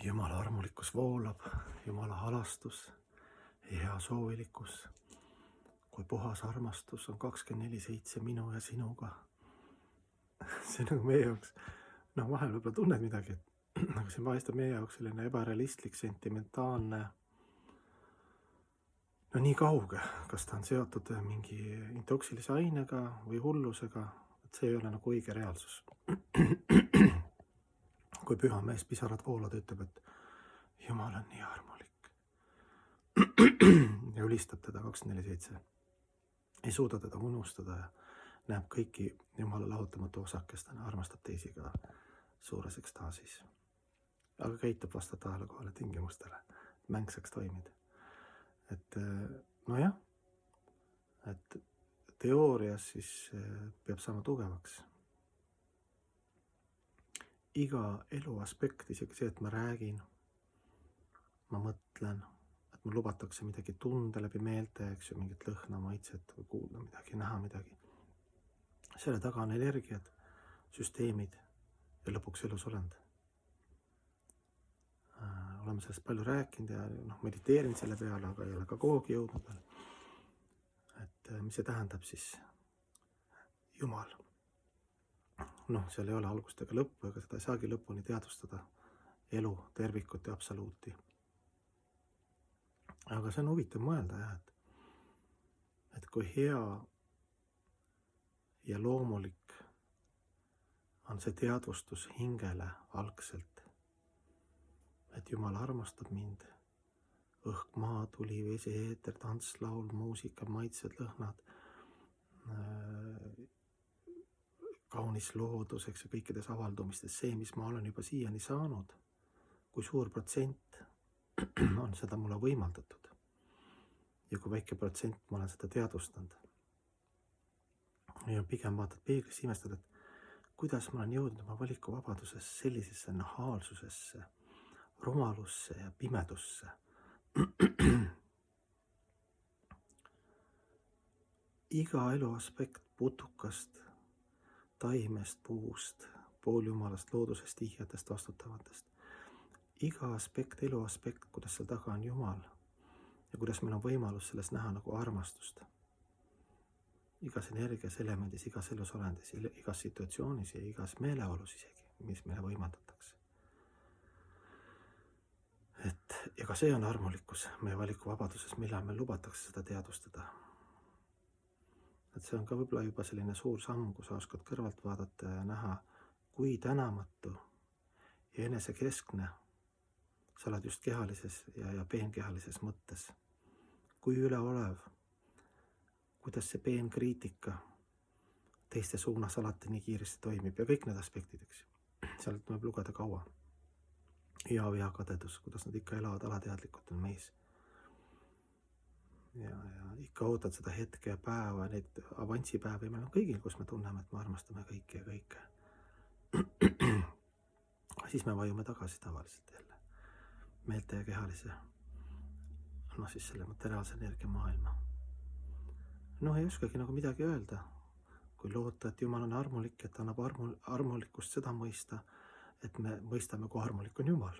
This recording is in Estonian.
Jumala armulikkus voolab, Jumala halastus, hea soovilikkus, kui puhas armastus on 24/7 minu ja sinuga. See nagu meie jaoks, vahel võib-olla tunned midagi, et aga see paistab meie jaoks selline ebarealistlik, sentimentaalne, nii kauge, kas ta on seotud mingi intoksilise ainega või hullusega, et see ei ole nagu õige reaalsus. Kui püha mees pisarad voolad ütleb, et Jumal on nii armulik ja ülistab teda 24/7. Ei suuda teda unustada ja näeb kõiki Jumala lahutamatu osakestena, armastab teisi ka suures ekstaasis. Aga käitub vastu tasakaalule tingimustele, mäng saaks toimida. Et nojah, et teoorias siis peab saama tugevaks. Iga elu aspekt, isegi see, et ma räägin, ma mõtlen, et mul lubatakse midagi tunda läbi meelte, eks ju, mingit lõhna, maitset või kuulda midagi, näha midagi. Selle taga on energiad, süsteemid ja lõpuks elus olend. Oleme sellest palju rääkinud ja mediteerinud selle peale, aga ei ole ka koogi jõudnud veel. Et mis see tähendab siis? Jumal. Seal ei ole algust ega lõppu, ega seda ei saagi lõpuni teadvustada elu, tervikut ja absoluuti. Aga see on huvitav mõelda jah, et kui hea ja loomulik on see teadvustus hingele algselt, et Jumal armastab mind, õhk, maa, tuli, vesi, eeter, tants, laul, muusika, maitsed, lõhnad, kaunis loodus, eks ju, kõikides avaldumistes, see, mis ma olen juba siiani saanud, kui suur protsent on seda mulle võimaldatud ja kui väike protsent ma olen seda teadvustanud. Ja pigem vaatad peeglis, imestad, et kuidas ma olen jõudnud oma valikuvabadusesse sellisesse nahaalsusesse, rumalusse ja pimedusse. Iga elu aspekt putukast, taimest, puust, pooljumalast, loodusest, ihjatest, vastutavatest. Iga aspekt, elu aspekt, kuidas seal taga on Jumal ja kuidas meil on võimalus selles näha nagu armastust. Igas energias, elemendis, igas elus olendis, igas situatsioonis ja igas meeleolus isegi, mis meile võimaldatakse. Ja ka see on armulikkus meie valikuvabaduses, millal meil lubatakse seda teadvustada. Et see on ka võib-olla juba selline suur samm, kus sa oskad kõrvalt vaadata ja näha, kui tänamatu ja enesekeskne sa oled just kehalises ja peenkehalises mõttes. Kui üleolev, kuidas see peenkriitika teiste suunas alati nii kiiresti toimib ja kõik need aspektid, eks. Sealt võib lugeda kaua. Ja vihakadedus, kuidas nad ikka elavad alateadlikult on meis. Ja ikka ootad seda hetke ja päeva, neid avansipäevi meil on kõigil, kus me tunneme, et me armastame kõiki ja kõike. Siis me vajume tagasi tavaliselt jälle. Meelte ja kehalise, siis selle materiaalse energia maailma. Ei oskagi nagu midagi öelda, kui loota, et Jumal on armulik, et annab armulikkust seda mõista, et me mõistame, kui armulik on Jumal.